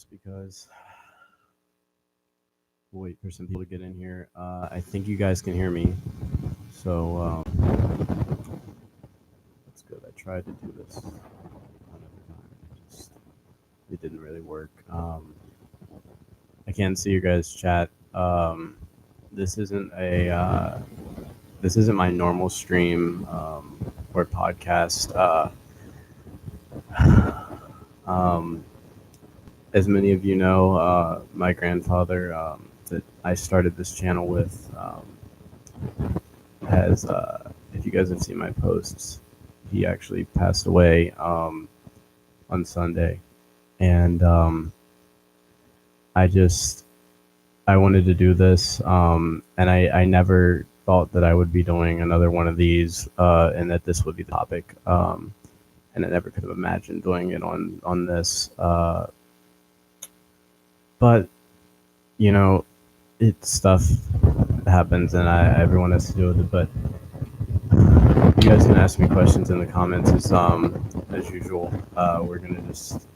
just because we'll wait for some people to get in here. I think you guys can hear me, so that's good. I tried to do this another time. It didn't really work. I can't see your guys' chat. This isn't a this isn't my normal stream or podcast. Um, as many of you know, my grandfather that I started this channel with has, if you guys have seen my posts, he actually passed away on Sunday, and I wanted to do this, and I never thought that I would be doing another one of these, and that this would be the topic. And I never could have imagined doing it on this. But you know, it's stuff happens, and everyone has to deal with it. But you guys can ask me questions in the comments as usual. We're gonna just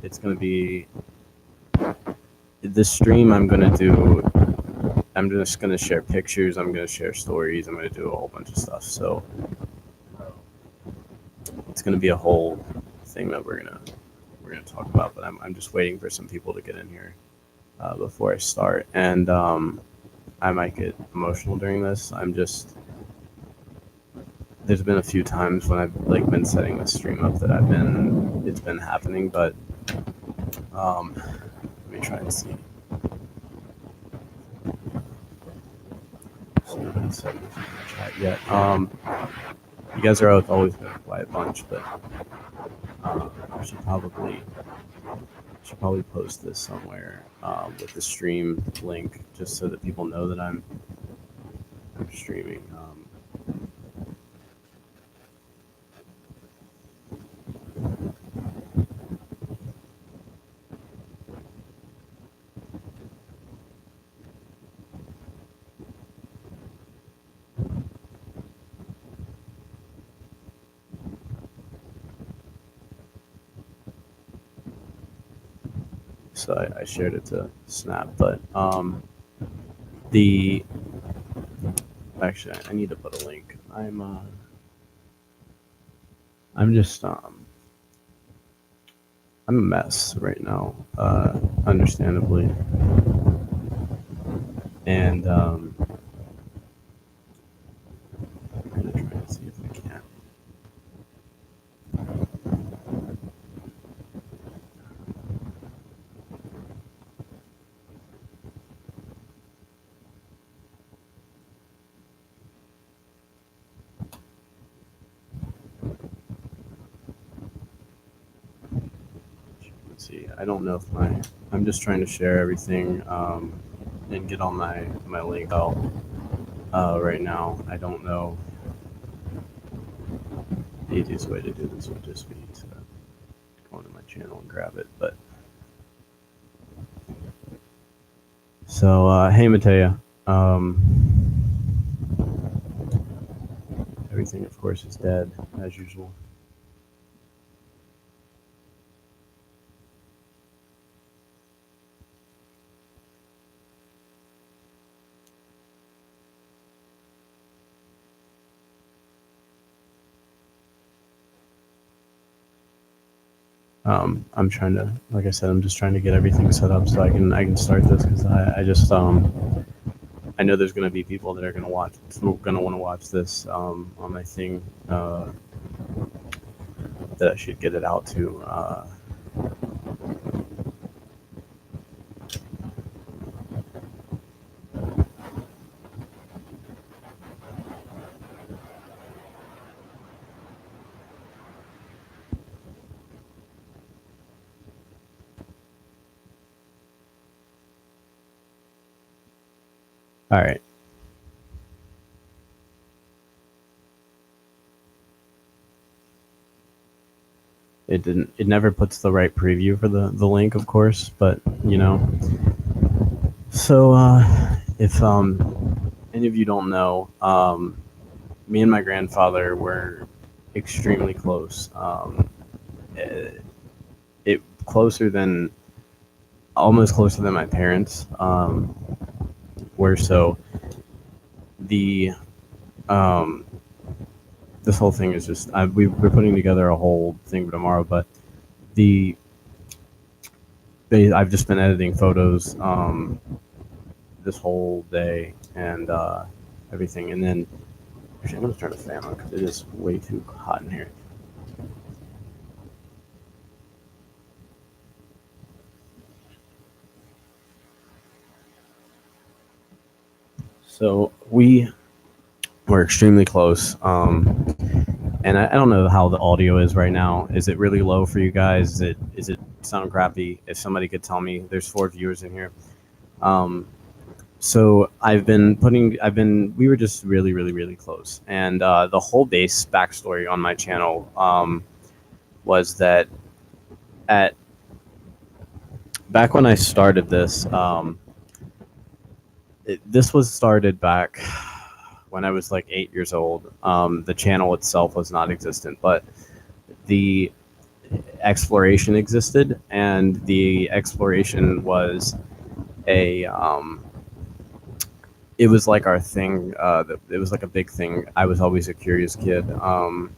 it's gonna be this stream. I'm just gonna share pictures. I'm gonna share stories. I'm gonna do a whole bunch of stuff. So it's gonna be a whole thing that we're gonna talk about. But I'm just waiting for some people to get in here before I start. And I might get emotional during this. There's been a few times when I've been setting this stream up that it's been happening, but let me try and see. So nobody's said anything in the chat yet. You guys are always been a quiet bunch, but I should probably post this somewhere with the stream link, just so that people know that I'm streaming. So I shared it to Snap, but actually I need to put a link. I'm just I'm a mess right now, understandably, and I'm gonna try and see if I can. See, I don't know if I'm just trying to share everything and get all my link out right now. I don't know. The easiest way to do this would just be to go into my channel and grab it. But so hey Matea, everything of course is dead as usual. I'm trying to, like I said, I'm just trying to get everything set up so I can start this, because I just I know there's gonna be people that are gonna want to watch this on my thing that I should get it out to. All right. It never puts the right preview for the link, of course, but you know. So if any of you don't know, me and my grandfather were extremely close. It closer than almost closer than my parents were. So the um, this whole thing is just we're putting together a whole thing for tomorrow, but the I've just been editing photos this whole day and everything, and then actually I'm gonna turn the fan on because it is way too hot in here. So we were extremely close, and I don't know how the audio is right now. Is it really low for you guys? Is it sound crappy? If somebody could tell me, there's 4 viewers in here. Um, So we were just really, really, really close. And the whole base backstory on my channel was that at back when I started this, this was started back when I was like 8 years old. The channel itself was not existent, but the exploration existed, and the exploration was a it was like our thing. It was like a big thing. I was always a curious kid, and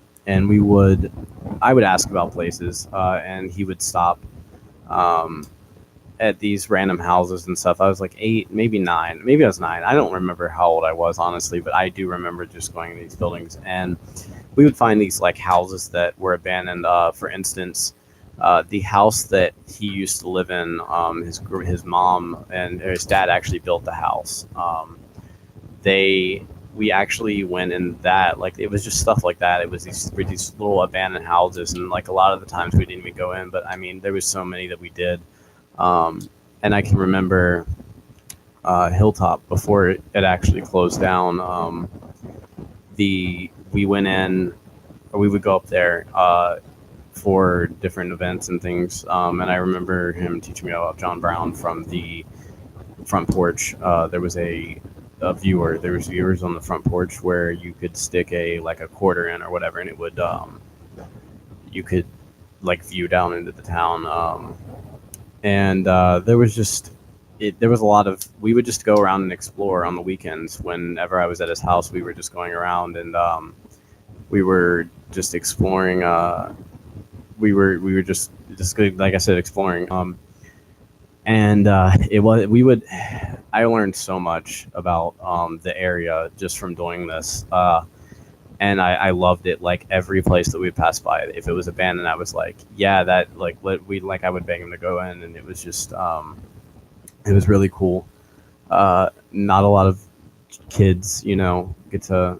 I would ask about places, and he would stop um, at these random houses and stuff. I was like 8, maybe 9, maybe I was 9. I don't remember how old I was honestly, but I do remember just going to these buildings, and we would find these like houses that were abandoned. For instance, the house that he used to live in, his mom and his dad actually built the house. They We actually went in that, like, it was just stuff like that. It was these little abandoned houses, and like a lot of the times we didn't even go in, but I mean there was so many that we did. And I can remember Hilltop before it actually closed down. The We went in, or we would go up there for different events and things. And I remember him teaching me about John Brown from the front porch. There was viewers on the front porch where you could stick a quarter in or whatever, and it would you could like view down into the town. And there was just there was a lot of, we would just go around and explore on the weekends. Whenever I was at his house, we were just going around, and we were just exploring. We were just like I said, exploring. And it was we would I learned so much about the area just from doing this, and I loved it. Like every place that we passed by, if it was abandoned, I was like, yeah, that like I would beg him to go in, and it was just it was really cool. Not a lot of kids, get to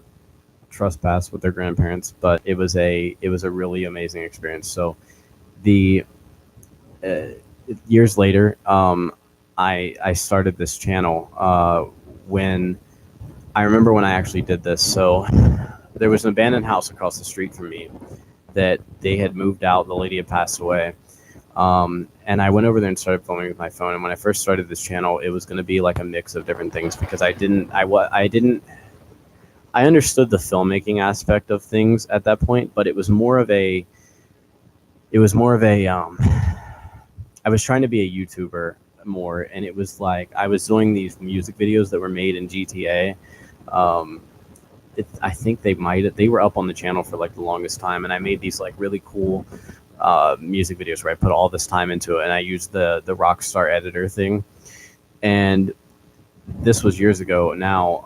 trespass with their grandparents, but it was a really amazing experience. So the uh, years later, I started this channel when I remember when I actually did this. So there was an abandoned house across the street from me that they had moved out. The lady had passed away. And I went over there and started filming with my phone. And when I first started this channel, it was going to be like a mix of different things, because I understood the filmmaking aspect of things at that point, but I was trying to be a YouTuber more, and it was like I was doing these music videos that were made in GTA. Um, I think they were up on the channel for like the longest time, and I made these like really cool music videos where I put all this time into it, and I used the Rockstar editor thing. And this was years ago now,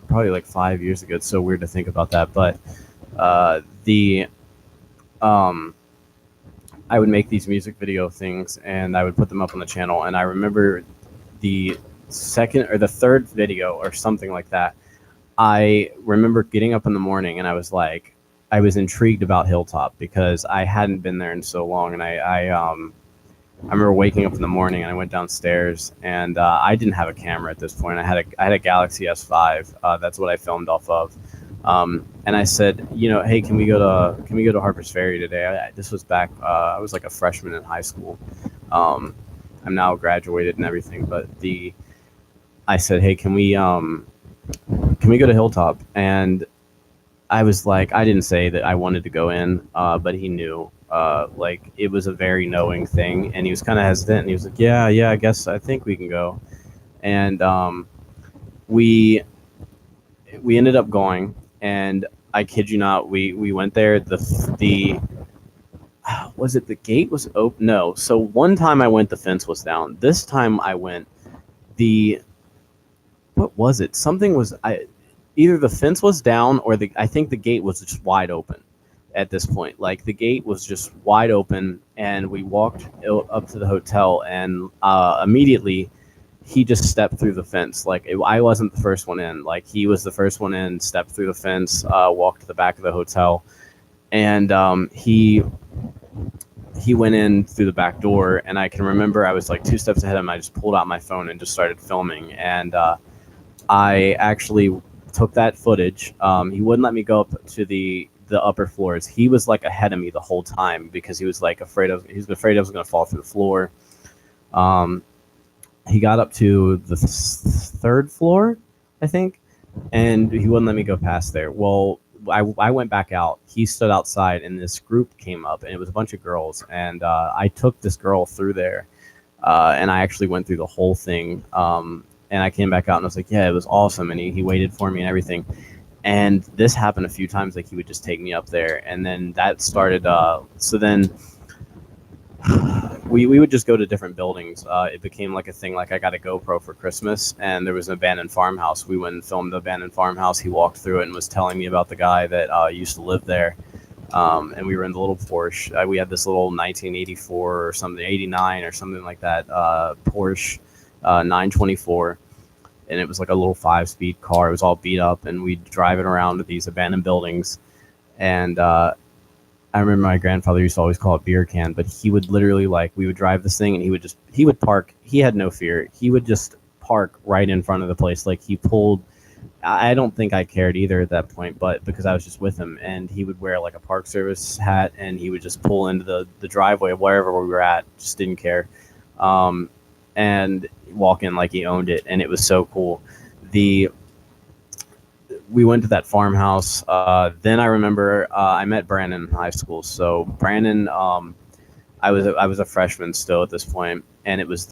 probably like 5 years ago. It's so weird to think about that, but the I would make these music video things, and I would put them up on the channel. And I remember the second or the third video or something like that, I remember getting up in the morning, and I was intrigued about Hilltop because I hadn't been there in so long. And I remember waking up in the morning, and I went downstairs, and I didn't have a camera at this point. I had a Galaxy S5. That's what I filmed off of. And I said, hey, can we go to Harper's Ferry today? This was back. I was like a freshman in high school. I'm now graduated and everything, but I said, hey, can we go to Hilltop? And I was like, I didn't say that I wanted to go in, but he knew. Like it was a very knowing thing, and he was kind of hesitant, and he was like, yeah, I think we can go. And we we ended up going, and I kid you not, we went there. The was it the gate was open? No. So one time I went, the fence was down. This time I went, the what was it? Something was either the fence was down or the I think the gate was just wide open at this point. Like the gate was just wide open, and we walked up to the hotel, and immediately he just stepped through the fence. Like I wasn't the first one in. Like he was the first one in. Stepped through the fence, walked to the back of the hotel, and he went in through the back door. And I can remember I was like 2 steps ahead of him. I just pulled out my phone and just started filming. And I actually took that footage. He wouldn't let me go up to the upper floors. He was like ahead of me the whole time because he was like he was afraid I was going to fall through the floor. He got up to the third floor, I think, and he wouldn't let me go past there. Well, I went back out. He stood outside, and this group came up, and it was a bunch of girls. And I took this girl through there, and I actually went through the whole thing. And I came back out, and I was like, yeah, it was awesome. And he waited for me and everything. And this happened a few times. Like, he would just take me up there. And then that started. So then we would just go to different buildings. It became like a thing. Like, I got a GoPro for Christmas, and there was an abandoned farmhouse. We went and filmed the abandoned farmhouse. He walked through it and was telling me about the guy that used to live there. And we were in the little Porsche. We had this little 1984 or something, 89 or something like that, Porsche 924. And it was like a little 5-speed car. It was all beat up, and we'd drive it around to these abandoned buildings. And I remember my grandfather used to always call it beer can, but he would literally, like, we would drive this thing, and he would park. He had no fear. He would just park right in front of the place. Like, he pulled. I don't think I cared either at that point, but because I was just with him, and he would wear like a Park Service hat, and he would just pull into the driveway of wherever we were at, just didn't care. And walk in like he owned it, and it was so cool. We went to that farmhouse. Then I remember I met Brandon in high school. So Brandon, I was a freshman still at this point, and it was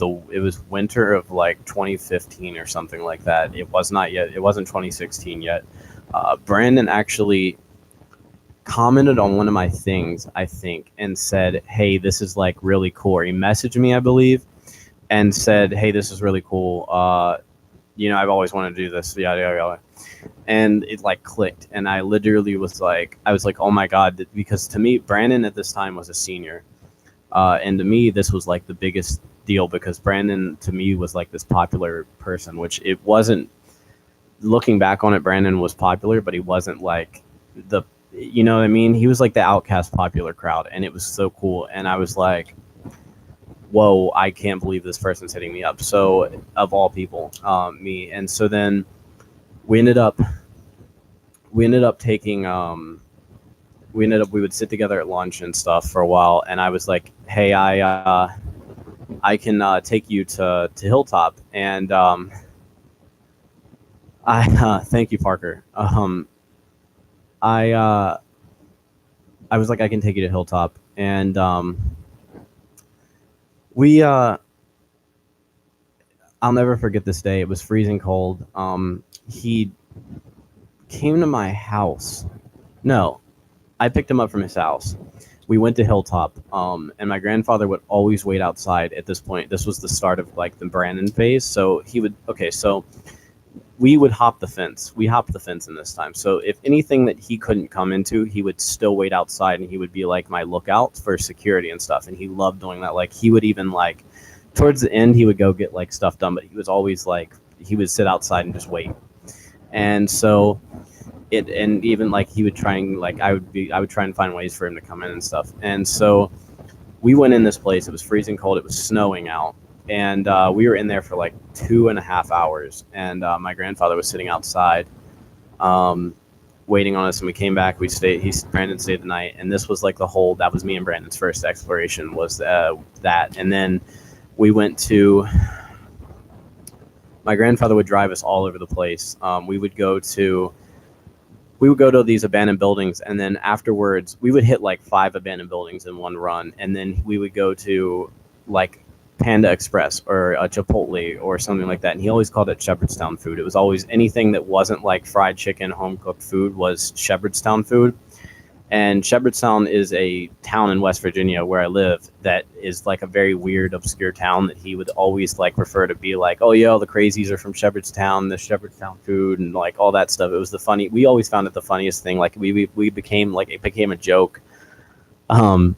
winter of like 2015 or something like that. It wasn't 2016 yet. Brandon actually commented on one of my things, I think, and said, "Hey, this is like really cool." Or he messaged me, I believe, and said, "Hey, this is really cool. I've always wanted to do this, yada yada yada." And it like clicked, and I literally was like, "Oh my god!" Because to me, Brandon at this time was a senior, and to me, this was like the biggest deal because Brandon to me was like this popular person, which it wasn't. Looking back on it, Brandon was popular, but he wasn't like you know what I mean? He was like the outcast popular crowd, and it was so cool. And I was like, whoa, I can't believe this person's hitting me up. So of all people, me. And so then we ended up taking, we would sit together at lunch and stuff for a while. And I was like, hey, I can take you to Hilltop. And thank you, Parker. I was like, I can take you to Hilltop. And I'll never forget this day. It was freezing cold. He came to my house. No, I picked him up from his house. We went to Hilltop, and my grandfather would always wait outside at this point. This was the start of like the Brandon phase. So so we would hop the fence. We hopped the fence in this time. So if anything that he couldn't come into, he would still wait outside, and he would be like my lookout for security and stuff. And he loved doing that. Like he would even like towards the end, he would go get like stuff done, but he was always like, he would sit outside and just wait. And so and even like he would try and like, I would try and find ways for him to come in and stuff. And so we went in this place. It was freezing cold. It was snowing out. And we were in there for like 2.5 hours. And my grandfather was sitting outside waiting on us. And we came back. Brandon stayed the night. And this was like that was me and Brandon's first exploration was that. And then we went to, my grandfather would drive us all over the place. We would go to we would go to these abandoned buildings, and then afterwards we would hit like 5 abandoned buildings in one run, and then we would go to like Panda Express or a Chipotle or something like that. And he always called it Shepherdstown food. It was always anything that wasn't like fried chicken, home cooked food was Shepherdstown food. And Shepherdstown is a town in West Virginia where I live that is like a very weird, obscure town that he would always like refer to be like, oh yeah, all the crazies are from Shepherdstown, the Shepherdstown food and like all that stuff. It was the funny. We always found it the funniest thing. Like we became like, it became a joke. And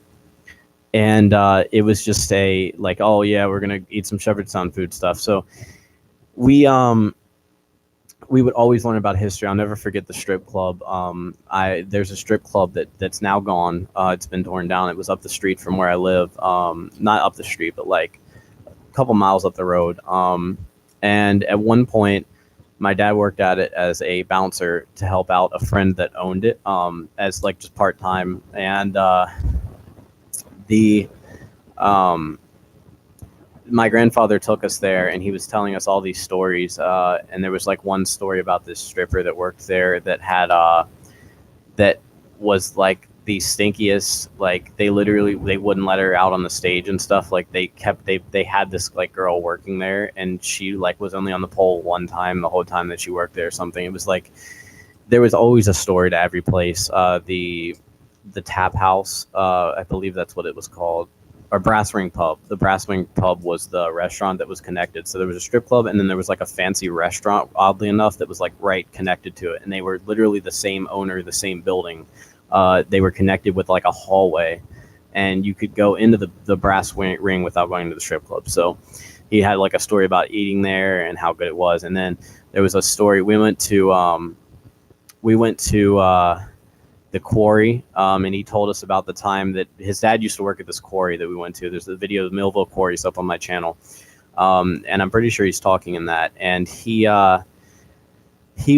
it was just a like, oh yeah, we're gonna eat some Shepherdstown food stuff. So we would always learn about history. I'll never forget the strip club. There's a strip club that's now gone. It's been torn down. It was up the street from where I live. Not up the street, but like a couple miles up the road. And at one point, my dad worked at it as a bouncer to help out a friend that owned it as like just part time. And my grandfather took us there, and he was telling us all these stories. And there was like one story about this stripper that worked there that had that was like the stinkiest. Like they wouldn't let her out on the stage and stuff. Like they had this like girl working there, and she like was only on the pole one time the whole time that she worked there or something. It was like there was always a story to every place. The Tap House, I believe that's what it was called. Or Brass Ring Pub. The Brass Ring Pub was the restaurant that was connected. So there was a strip club, and then there was like a fancy restaurant, oddly enough, that was like right connected to it. And they were literally the same owner, the same building. They were connected with like a hallway, and you could go into the Brass Ring without going to the strip club. So he had like a story about eating there and how good it was. And then there was a story. We went to the quarry, and he told us about the time that his dad used to work at this quarry that we went to. There's a video of Millville Quarries up on my channel, and I'm pretty sure he's talking in that. And he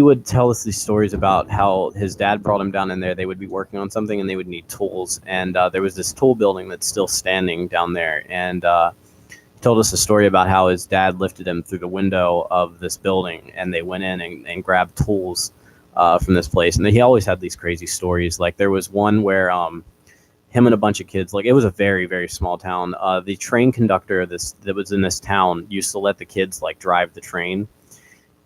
would tell us these stories about how his dad brought him down in there. They would be working on something, and they would need tools. And there was this tool building that's still standing down there. And he told us a story about how his dad lifted him through the window of this building, and they went in and grabbed tools from this place. And he always had these crazy stories. Like there was one where him and a bunch of kids, like it was a very, very small town. The train conductor that was in this town used to let the kids like drive the train.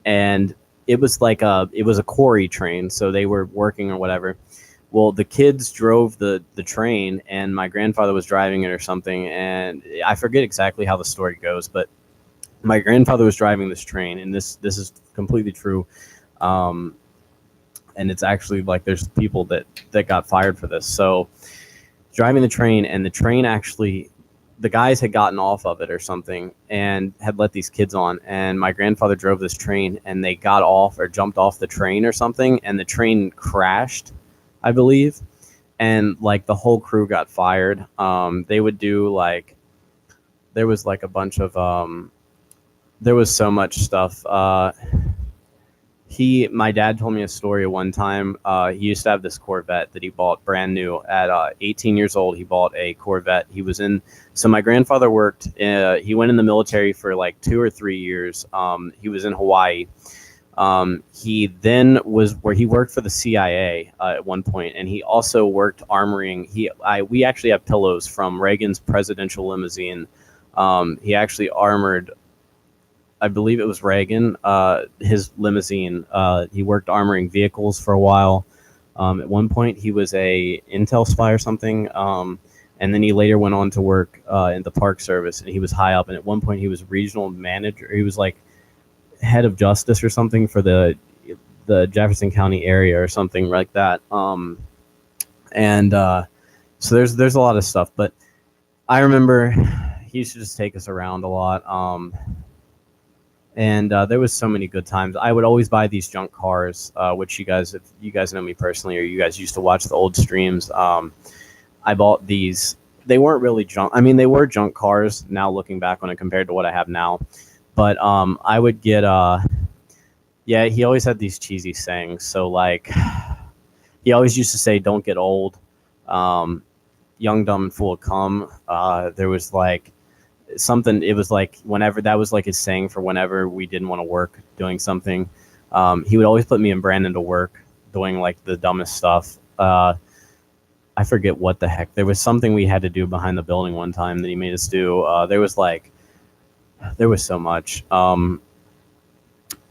And it was like it was a quarry train. So they were working or whatever. Well, the kids drove the train, and my grandfather was driving it or something. And I forget exactly how the story goes, but my grandfather was driving this train, and this is completely true. And it's actually like there's people that got fired for this. So driving the train, and the train actually, the guys had gotten off of it or something and had let these kids on. And my grandfather drove this train, and they got off or jumped off the train or something, and the train crashed, I believe. And like the whole crew got fired. They would do like, there was like a bunch of, there was so much stuff. My dad told me a story one time. He used to have this Corvette that he bought brand new at 18 years old. He bought a Corvette. So my grandfather worked, he went in the military for like 2 or 3 years. He was in Hawaii. He then he worked for the CIA at one point, and he also worked armoring. We actually have pillows from Reagan's presidential limousine. He actually armored, I believe it was Reagan, his limousine. He worked armoring vehicles for a while. At one point, he was a intel spy or something, and then he later went on to work in the Park Service, and he was high up. And at one point, he was regional manager. He was like head of justice or something for the Jefferson County area or something like that. So there's a lot of stuff. But I remember he used to just take us around a lot. And there was so many good times. I would always buy these junk cars, which if you guys know me personally, or you guys used to watch the old streams. I bought these. They weren't really junk. I mean, they were junk cars now looking back on it compared to what I have now. But I would get, he always had these cheesy sayings. So like, he always used to say, "Don't get old," young, dumb, and full of cum. There was like, something, it was like whenever that was like his saying for whenever we didn't want to work doing something. He would always put me and Brandon to work doing like the dumbest stuff. I forget what the heck. There was something we had to do behind the building one time that he made us do. There was so much.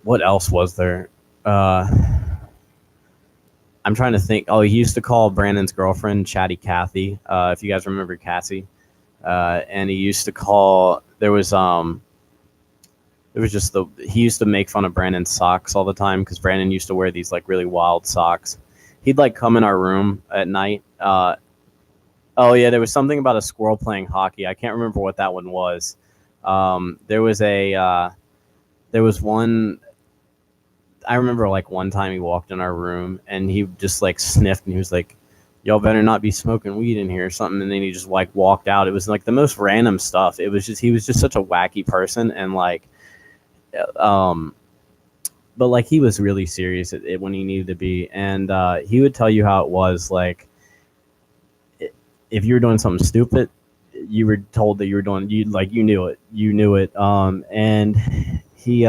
What else was there? I'm trying to think. Oh, he used to call Brandon's girlfriend Chatty Cathy. If you guys remember Cassie, and he used to call. There was just he used to make fun of Brandon's socks all the time because Brandon used to wear these like really wild socks. He'd like come in our room at night. Oh yeah, there was something about a squirrel playing hockey. I can't remember what that one was. There was one. I remember like one time he walked in our room and he just like sniffed and he was like, "Y'all better not be smoking weed in here" or something. And then he just like walked out. It was like the most random stuff. It was just he was just such a wacky person and like, but like he was really serious at it when he needed to be, and he would tell you how it was. Like if you were doing something stupid, you were told that you were doing you knew it. And he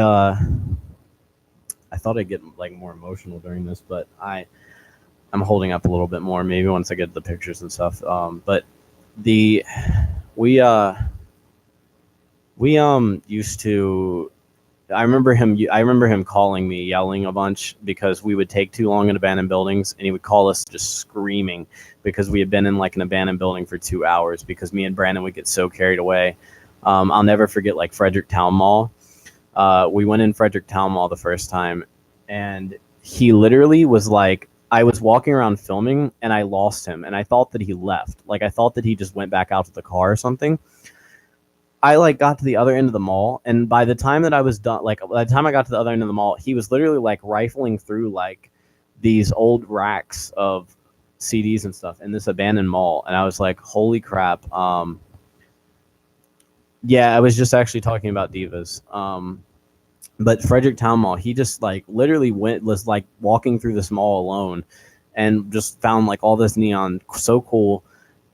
I thought I'd get like more emotional during this, but I'm holding up a little bit more. Maybe once I get the pictures and stuff. But we used to. I remember him calling me, yelling a bunch because we would take too long in abandoned buildings, and he would call us just screaming because we had been in like an abandoned building for 2 hours because me and Brandon would get so carried away. I'll never forget like Fredericktown Mall. We went in Fredericktown Mall the first time, and he literally was like, I was walking around filming, and I lost him, and I thought that he left. Like, I thought that he just went back out to the car or something. I, like, got to the other end of the mall, and by the time that I was done, like, by the time I got to the other end of the mall, he was literally, like, rifling through, like, these old racks of CDs and stuff in this abandoned mall, and I was like, holy crap. Yeah, I was just actually talking about divas. But Fredericktown Mall, he just like literally was like walking through this mall alone and just found like all this neon so cool,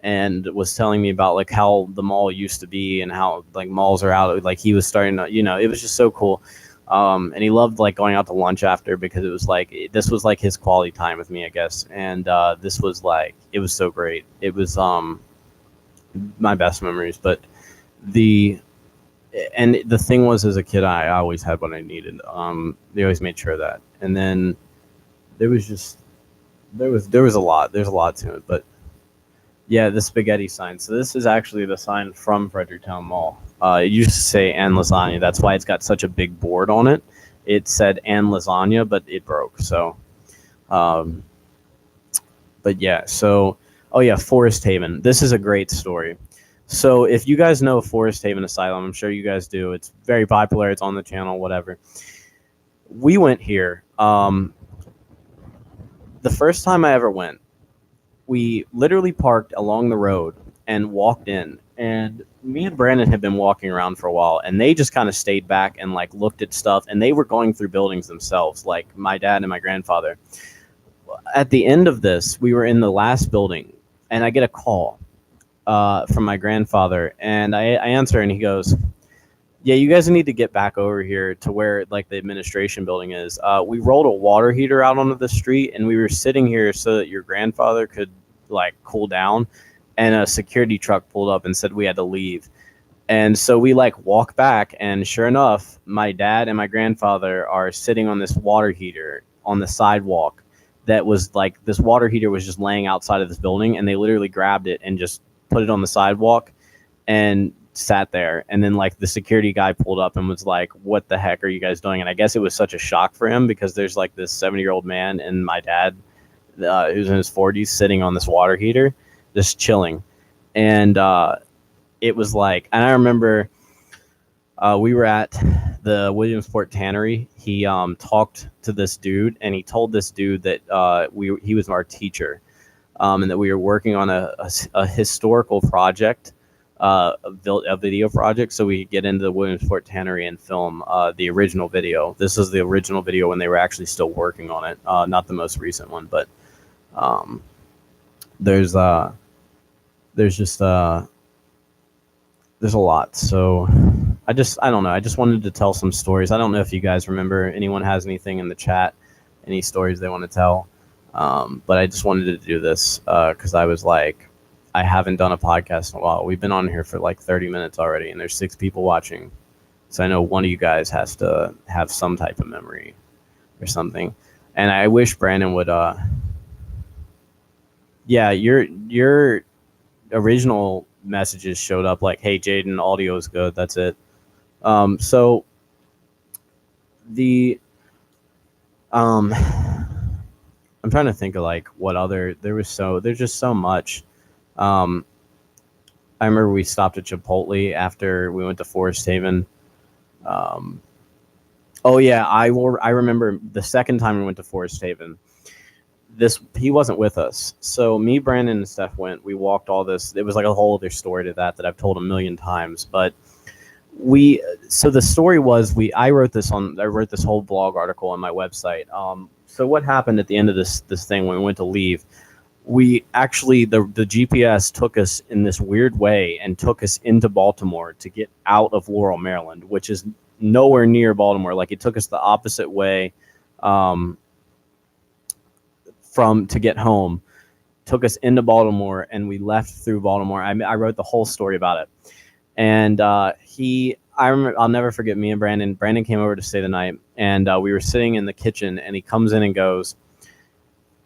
and was telling me about like how the mall used to be and how like malls are out. Like he was starting to, it was just so cool. And he loved like going out to lunch after because it was like this was like his quality time with me, I guess. And this was like it was so great. It was my best memories. But the thing was, as a kid, I always had what I needed. They always made sure of that. And then there was a lot. There's a lot to it. But yeah, the spaghetti sign. So this is actually the sign from Fredericktown Mall. It used to say "and lasagna." That's why it's got such a big board on it. It said "and lasagna," but it broke. So, but yeah. So, oh yeah, Forest Haven. This is a great story. So if you guys know Forest Haven Asylum, I'm sure you guys do. It's very popular. It's on the channel, whatever. We went here. The first time I ever went, we literally parked along the road and walked in. And me and Brandon had been walking around for a while, and they just kind of stayed back and like looked at stuff. And they were going through buildings themselves, like my dad and my grandfather. At the end of this, we were in the last building, and I get a call from my grandfather, and I answer, and he goes, "Yeah, you guys need to get back over here to where like the administration building is. We rolled a water heater out onto the street, and we were sitting here so that your grandfather could like cool down, and a security truck pulled up and said we had to leave." And so we like walk back, and sure enough, my dad and my grandfather are sitting on this water heater on the sidewalk. That was like this water heater was just laying outside of this building, and they literally grabbed it and just put it on the sidewalk and sat there. And then like the security guy pulled up and was like, "What the heck are you guys doing?" And I guess it was such a shock for him because there's like this 70-year-old man and my dad who's in his 40s sitting on this water heater just chilling. And it was like, and I remember we were at the Williamsport Tannery. He talked to this dude, and he told this dude that he was our teacher. And that we were working on a historical project, a video project, so we could get into the Williamsport Tannery and film the original video. This is the original video when they were actually still working on it, not the most recent one. But there's just there's a lot. So I don't know. I just wanted to tell some stories. I don't know if you guys remember. Anyone has anything in the chat? Any stories they want to tell? But I just wanted to do this because I was like, I haven't done a podcast in a while. We've been on here for like 30 minutes already, and there's 6 people watching. So I know one of you guys has to have some type of memory or something. And I wish Brandon would. Yeah, your original messages showed up like, "Hey, Jaden, audio is good." That's it. So the I'm trying to think of like what other there's just so much. Um, I remember we stopped at Chipotle after we went to Forest Haven. Um, oh yeah, I remember the second time we went to Forest Haven. He wasn't with us, so me, Brandon, and Steph went. We walked all this. It was like a whole other story to that I've told a million times. But so the story was I wrote this whole blog article on my website. So what happened at the end of this thing when we went to leave? We actually the GPS took us in this weird way and took us into Baltimore to get out of Laurel, Maryland, which is nowhere near Baltimore. Like it took us the opposite way to get home. Took us into Baltimore, and we left through Baltimore. I wrote the whole story about it, and I remember, I'll never forget, me and Brandon came over to stay the night, and we were sitting in the kitchen, and he comes in and goes,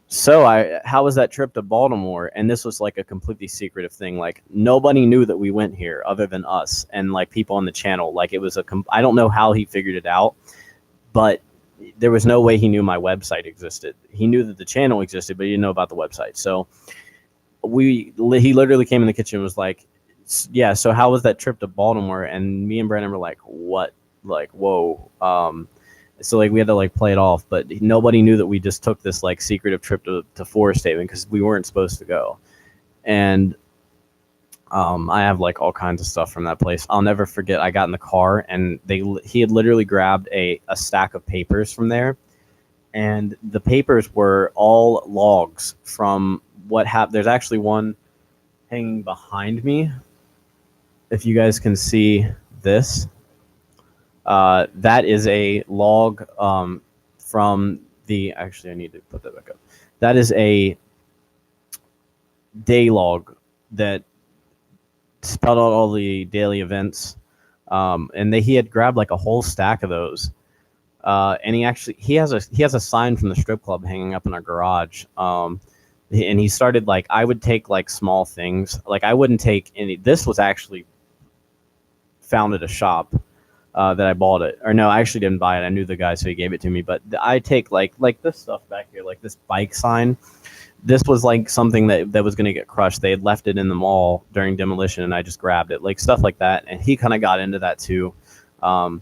"So how was that trip to Baltimore?" And this was like a completely secretive thing. Like nobody knew that we went here other than us and like people on the channel. Like it was I don't know how he figured it out, but there was no way he knew my website existed. He knew that the channel existed, but he didn't know about the website. So he literally came in the kitchen and was like, "Yeah, so how was that trip to Baltimore?" And me and Brandon were like, "What?" Like, whoa. So like we had to like play it off, but nobody knew that we just took this like secretive trip to Forest Haven because we weren't supposed to go. And I have like all kinds of stuff from that place. I'll never forget. I got in the car and he had literally grabbed a stack of papers from there, and the papers were all logs from what happened. There's actually one hanging behind me. If you guys can see this, that is a log from the. Actually, I need to put that back up. That is a day log that spelled out all the daily events, and he had grabbed like a whole stack of those, and he has a sign from the strip club hanging up in our garage, and he started like, I would take like small things, like I wouldn't take any. This was actually found at a shop that I bought it, or no, I actually didn't buy it. I knew the guy, so he gave it to me. But I take like this stuff back here, like this bike sign. This was like something that was going to get crushed. They had left it in the mall during demolition, and I just grabbed it, like stuff like that. And he kind of got into that too. And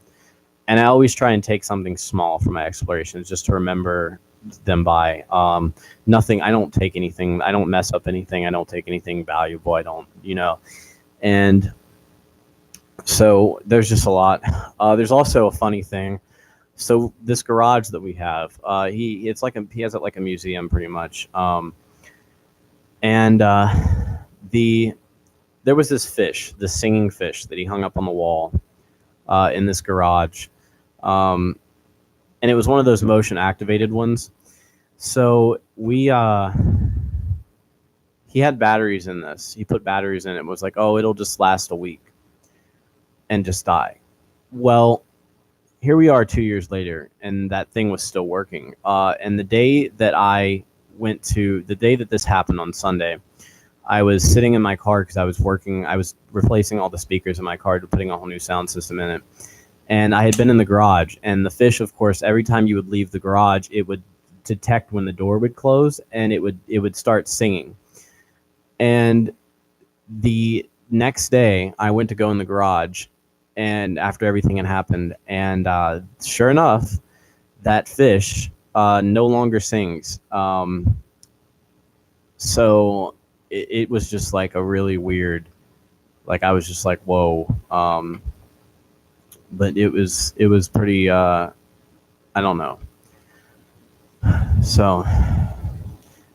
I always try and take something small for my explorations just to remember them by. Nothing. I don't take anything. I don't mess up anything. I don't take anything valuable. I don't, and so there's just a lot. There's also a funny thing. So this garage that we have, he has it like a museum pretty much. And there was this singing fish that he hung up on the wall in this garage. And it was one of those motion activated ones. So he had batteries in this. He put batteries in it and was like, "Oh, it'll just last a week and just die." Well, here we are 2 years later, and that thing was still working. And the day that this happened on Sunday, I was sitting in my car because I was replacing all the speakers in my car, putting a whole new sound system in it. And I had been in the garage, and the fish, of course, every time you would leave the garage, it would detect when the door would close, and it would start singing. And the next day, I went to go in the garage, and after everything had happened, and sure enough, that fish no longer sings. So it was just like a really weird, like I was just like, whoa. But it was pretty, I don't know. So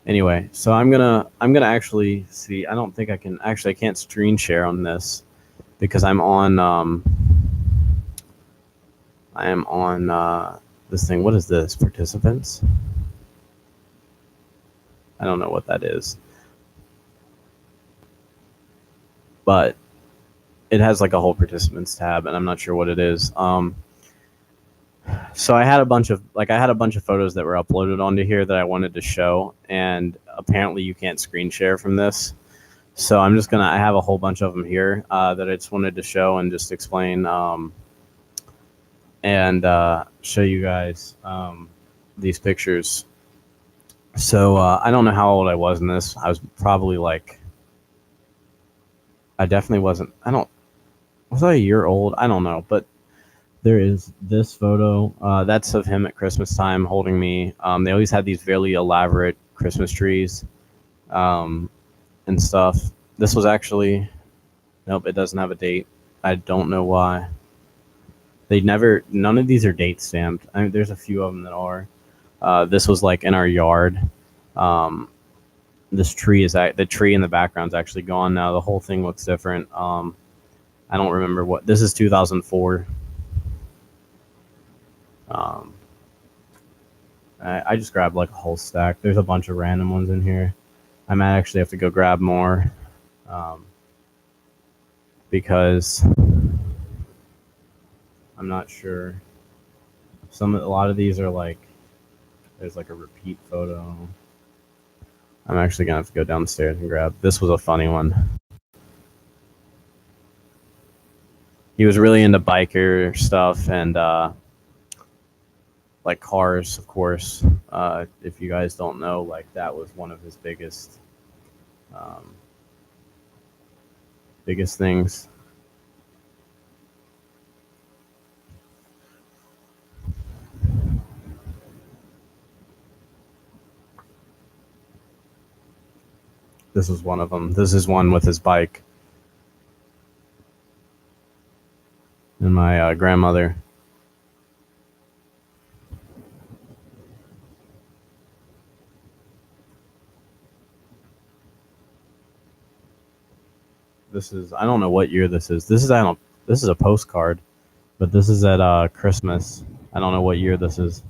anyway, so I'm gonna actually see. I don't think I can actually. I can't screen share on this because I am on this thing. What is this? Participants? I don't know what that is, but it has like a whole participants tab, and I'm not sure what it is. So I had a bunch of photos that were uploaded onto here that I wanted to show, and apparently you can't screen share from this. So I have a whole bunch of them here that I just wanted to show and just explain and show you guys these pictures. So I don't know how old I was in this. I was probably like, I definitely wasn't. Was I a year old? I don't know, but there is this photo. That's of him at Christmas time holding me. They always had these really elaborate Christmas trees and stuff. This was actually, nope, it doesn't have a date. I don't know why. None of these are date stamped. I mean, there's a few of them that are. This was like in our yard. This tree the tree in the background's actually gone now. The whole thing looks different. I don't remember what this is. 2004. I just grabbed like a whole stack. There's a bunch of random ones in here. I might actually have to go grab more because I'm not sure. A lot of these are like, there's like a repeat photo. I'm actually gonna have to go downstairs and grab. This was a funny one. He was really into biker stuff and like cars, of course. If you guys don't know, like that was one of his biggest things. This is one of them. This is one with his bike and my grandmother. This is, I don't know what year this is. This is a postcard, but this is at Christmas. I don't know what year this is.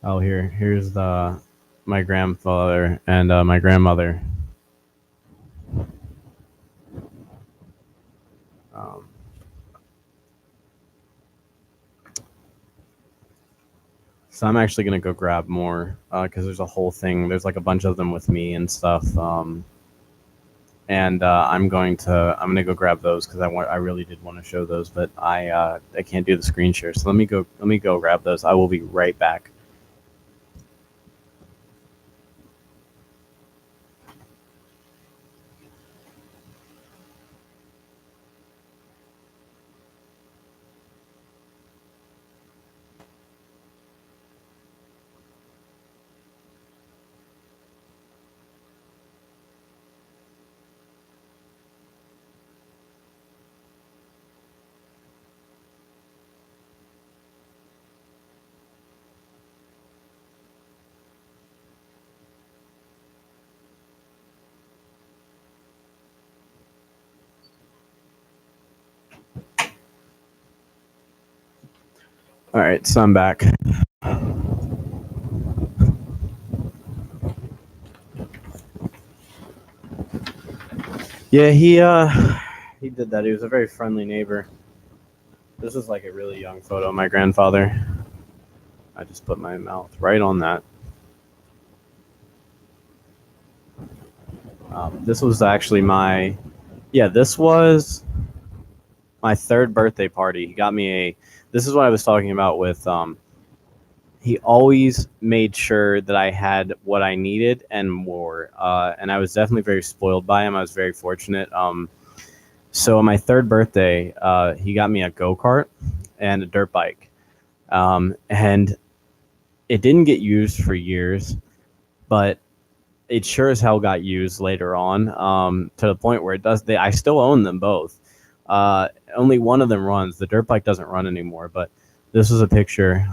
Oh, here's my grandfather and my grandmother. So I'm actually gonna go grab more because there's a whole thing. There's like a bunch of them with me and stuff. And I'm gonna go grab those because I really did want to show those, but I can't do the screen share. So let me go grab those. I will be right back. All right, so I'm back. Yeah, he did that. He was a very friendly neighbor. This is like a really young photo of my grandfather. I just put my mouth right on that. This was actually this was my third birthday party. He got me this is what I was talking about with, he always made sure that I had what I needed and more. And I was definitely very spoiled by him. I was very fortunate. So on my third birthday, he got me a go-kart and a dirt bike. And it didn't get used for years, but it sure as hell got used later on, to the point where I still own them both. Only one of them runs. The dirt bike doesn't run anymore, but this was a picture,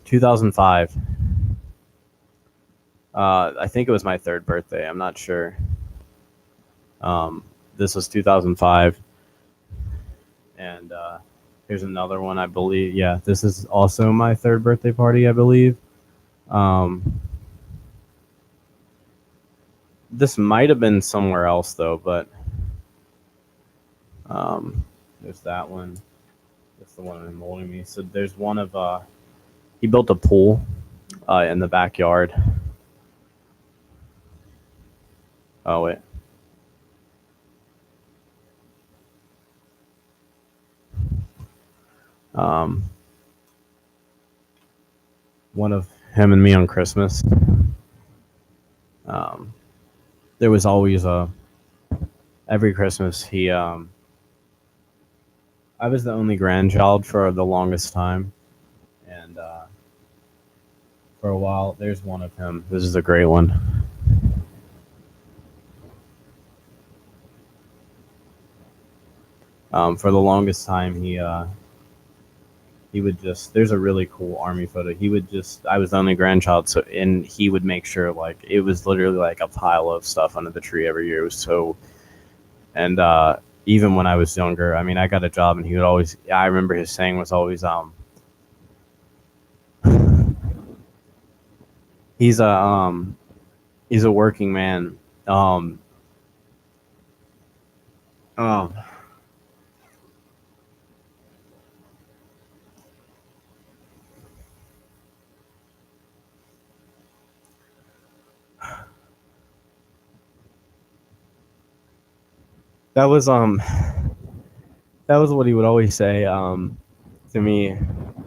2005. I think it was my third birthday. I'm not sure. This was 2005. And Here's another one, I believe. Yeah, this is also my third birthday party, I believe. Um, this might have been somewhere else though, but there's that one. That's the one I'm holding me. So there's one of he built a pool in the backyard. Oh wait. Um, one of him and me on Christmas. Um, there was always a every Christmas he I was the only grandchild for the longest time, and for a while there's one of him. This is a great one. For the longest time he would just there's a really cool army photo. He would just I was the only grandchild, so and he would make sure like it was literally like a pile of stuff under the tree every year. It was so and even when I was younger, I mean I got a job and he would always I remember his saying was always he's a he's a working man. Um um that was that was what he would always say to me.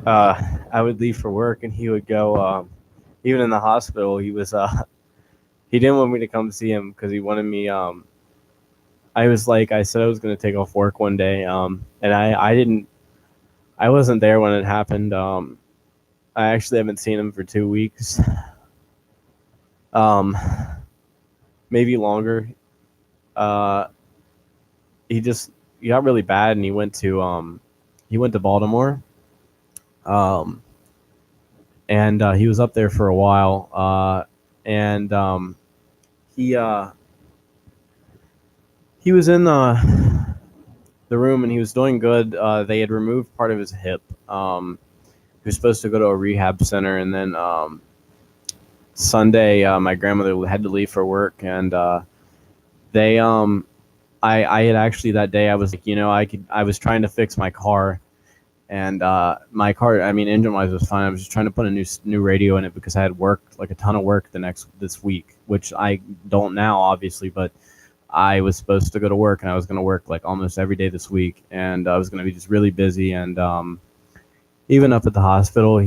I would leave for work and he would go even in the hospital he was he didn't want me to come see him because he wanted me I was like I said I was going to take off work one day and I didn't I wasn't there when it happened. I actually haven't seen him for 2 weeks. um Maybe longer. uh he just he got really bad and he went to Baltimore. um and he was up there for a while. And he he was in the room and he was doing good. They had removed part of his hip. He was supposed to go to a rehab center, and then Sunday, my grandmother had to leave for work, and they I had actually that day I was like, I was trying to fix my car, and my car, I mean, engine wise was fine. I was just trying to put a new radio in it because I had worked like a ton of work this week, which I don't now obviously, but I was supposed to go to work and I was going to work like almost every day this week, and I was going to be just really busy. And even up at the hospital,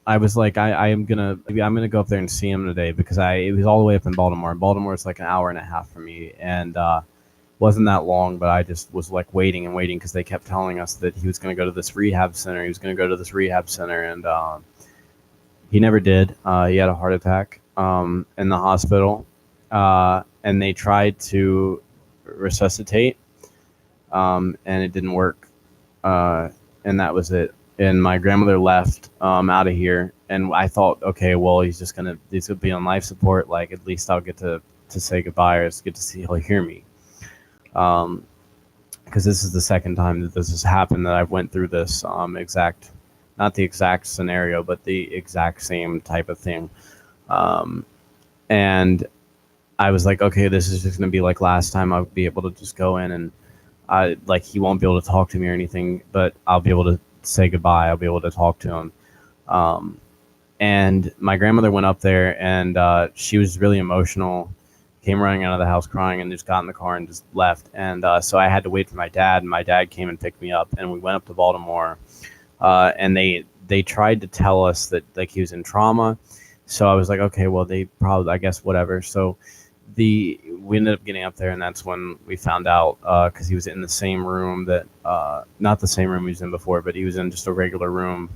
I was like, I'm gonna go up there and see him today because it was all the way up in Baltimore. Baltimore is like an hour and a half for me, and wasn't that long, but I just was like waiting and waiting because they kept telling us that he was going to go to this rehab center. He was going to go to this rehab center, and he never did. He had a heart attack in the hospital, and they tried to resuscitate, and it didn't work, and that was it. And my grandmother left out of here, and I thought, okay, well, he's gonna be on life support. Like at least I'll get to say goodbye, or get to see he'll hear me. Because this is the second time that this has happened that I've went through this not the exact scenario, but the exact same type of thing. And I was like, okay, this is just going to be like last time. I'll be able to just go in and like he won't be able to talk to me or anything, but I'll be able to say goodbye. I'll be able to talk to him. And my grandmother went up there and she was really emotional, came running out of the house crying, and just got in the car and just left. And so I had to wait for my dad, and my dad came and picked me up, and we went up to Baltimore. And they tried to tell us that like he was in trauma. So I was like, okay, well, they probably, I guess, whatever. So we ended up getting up there, and that's when we found out because he was in the same room that not the same room he was in before, but he was in just a regular room.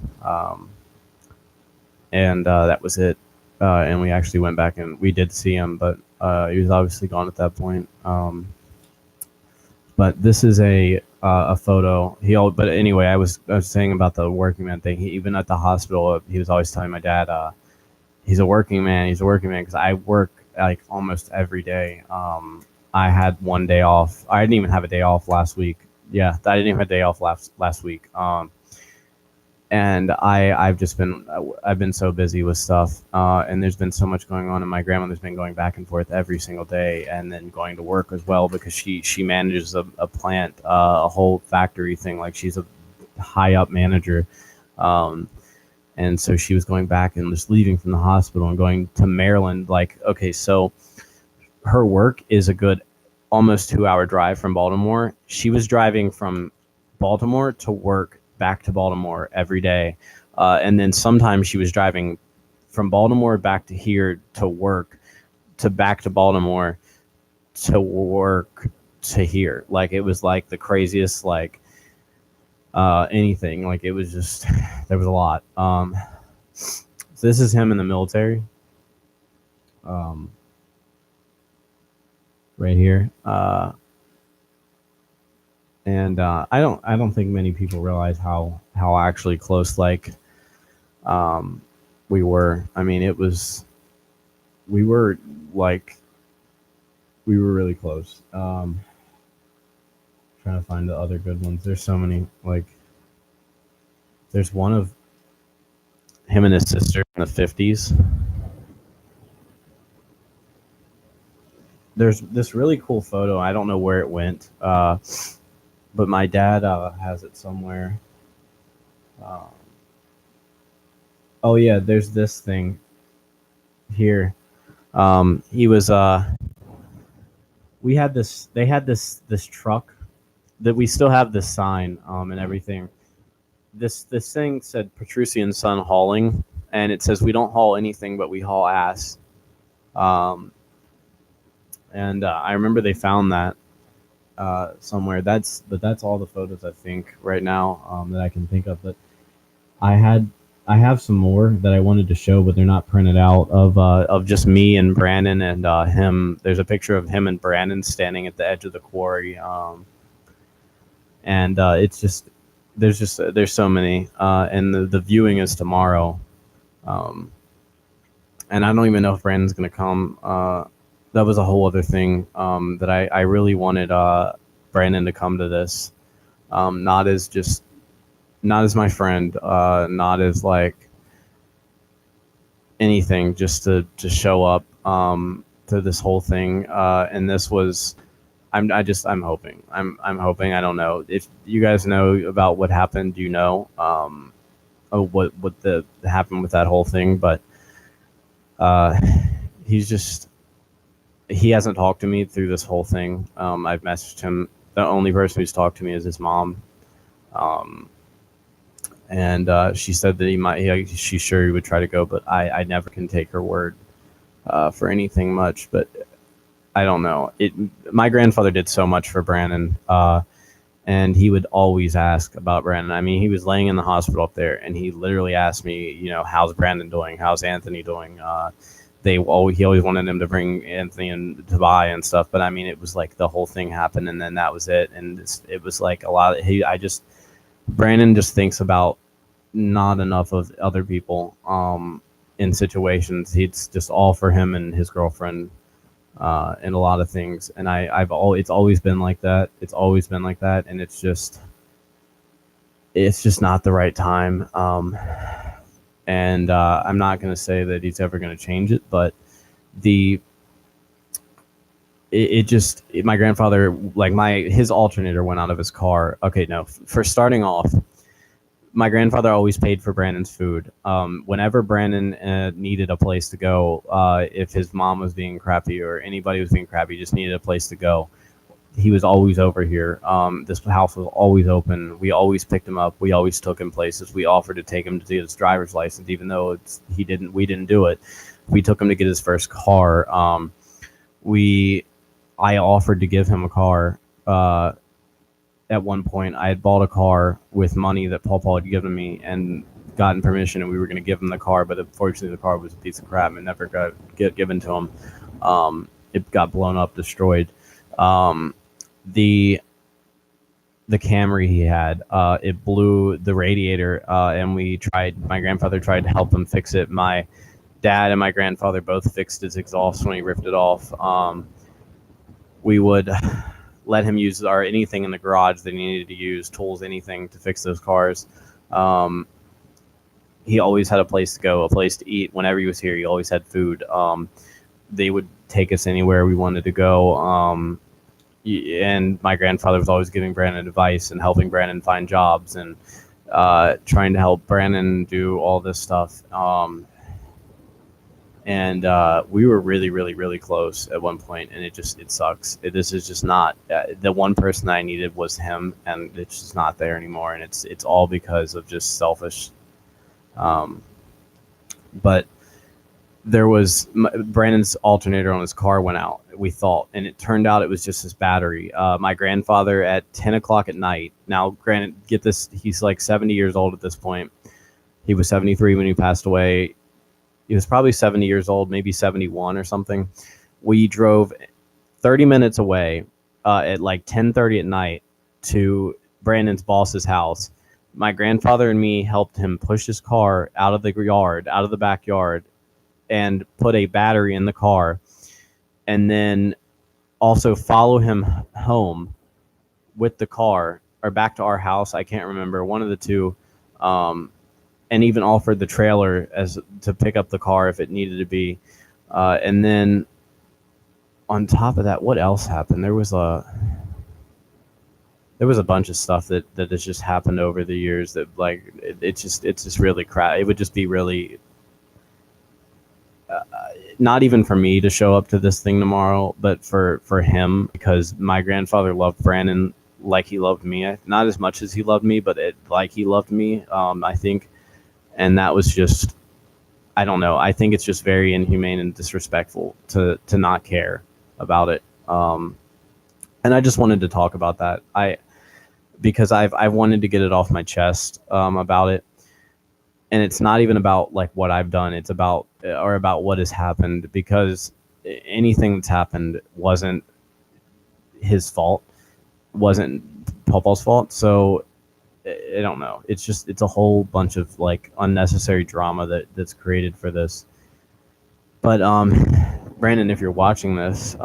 And that was it. And we actually went back and we did see him, but he was obviously gone at that point. But this is a photo. But anyway, I was saying about the working man thing. Even at the hospital, he was always telling my dad, he's a working man. He's a working man because I work like almost every day. I had one day off. I didn't even have a day off last week Yeah, I didn't even have a day off last week. And I've been so busy with stuff, and there's been so much going on, and my grandmother's been going back and forth every single day, and then going to work as well because she manages a plant, a whole factory thing. Like, she's a high up manager, um, and so she was going back and just leaving from the hospital and going to Maryland. Like, okay, so her work is a good almost 2 hour drive from Baltimore. She was driving from Baltimore to work back to Baltimore every day. And then sometimes she was driving from Baltimore back to here to work, to back to Baltimore to work to here. Like, it was like the craziest, like, anything. Like, it was just, there was a lot. So this is him in the military. Um, right here. And I don't think many people realize how actually close, like, um, we were. I mean, we were like we were really close. Trying to find the other good ones. There's so many. Like, there's one of him and his sister in the 50s. There's this really cool photo. I don't know where it went, but my dad has it somewhere. Uh, oh yeah, there's this thing here. He was we had this They had this truck that we still have this sign, and everything. This thing said Petrucci and Son hauling, and it says we don't haul anything but we haul ass. Um, and I remember they found that somewhere. That's all the photos I think right now, that I can think of. But I had I have some more that I wanted to show, but they're not printed out, of just me and Brandon and him. There's a picture of him and Brandon standing at the edge of the quarry, and it's just there's so many, and the viewing is tomorrow, um, and I don't even know if Brandon's gonna come. That was a whole other thing, that I really wanted Brandon to come to this, not as just not as my friend, not as like anything, just to show up, to this whole thing. And this was I'm hoping. I'm hoping. I don't know if you guys know about what happened. You know, what the happened with that whole thing, but uh, he's just he hasn't talked to me through this whole thing. I've messaged him. The only person who's talked to me is his mom. Um, and she said that she's sure he would try to go, but I never can take her word for anything much. But I don't know. My grandfather did so much for Brandon, and he would always ask about Brandon. I mean, he was laying in the hospital up there, and he literally asked me, how's Brandon doing? How's Anthony doing? He always wanted him to bring Anthony and Tobias and stuff, but I mean, it was like the whole thing happened, and then that was it. And it was like a lot. Brandon just thinks about not enough of other people, in situations. It's just all for him and his girlfriend, in a lot of things. And it's always been like that. It's always been like that, and it's just not the right time. And I'm not going to say that he's ever going to change it, but the my grandfather, like, his alternator went out of his car. Okay, no, for starting off, my grandfather always paid for Brandon's food. Whenever Brandon needed a place to go, if his mom was being crappy or anybody was being crappy, just needed a place to go, he was always over here. This house was always open. We always picked him up. We always took him places. We offered to take him to get his driver's license, even though we didn't do it. We took him to get his first car. I offered to give him a car. At one point, I had bought a car with money that Paul had given me and gotten permission, and we were going to give him the car, but unfortunately the car was a piece of crap and never got given to him. It got blown up, destroyed. The Camry he had, it blew the radiator, and my grandfather tried to help him fix it. My dad and my grandfather both fixed his exhaust when he ripped it off. We would let him use or anything in the garage that he needed to use, tools, anything to fix those cars. He always had a place to go, a place to eat. Whenever he was here, he always had food. They would take us anywhere we wanted to go. And my grandfather was always giving Brandon advice and helping Brandon find jobs and trying to help Brandon do all this stuff. And we were really, really, really close at one point, and it sucks. This is just not the one person I needed was him, and it's just not there anymore. And it's all because of just selfish. But there was Brandon's alternator on his car went out, we thought, and it turned out it was just his battery. My grandfather at 10 o'clock at night. Now, granted, get this, he's like 70 years old at this point. He was 73 when he passed away. He was probably 70 years old, maybe 71 or something. We drove 30 minutes away at like 10:30 at night to Brandon's boss's house. My grandfather and me helped him push his car out of the yard, out of the backyard, and put a battery in the car, and then also follow him home with the car or back to our house. I can't remember, one of the two. And even offered the trailer as to pick up the car if it needed to be. And then on top of that, what else happened? There was a bunch of stuff that has just happened over the years that like it's just really crap. It would just be really not even for me to show up to this thing tomorrow, but for him, because my grandfather loved Brandon like he loved me. Not as much as he loved me, but like he loved me, I think. And that was just, I don't know. I think it's just very inhumane and disrespectful to not care about it. And I just wanted to talk about that. Because I wanted to get it off my chest about it. And it's not even about like what I've done. It's about what has happened, because anything that's happened wasn't his fault, wasn't Papa's fault. So I don't know. It's a whole bunch of like unnecessary drama that's created for this. But Brandon, if you're watching this,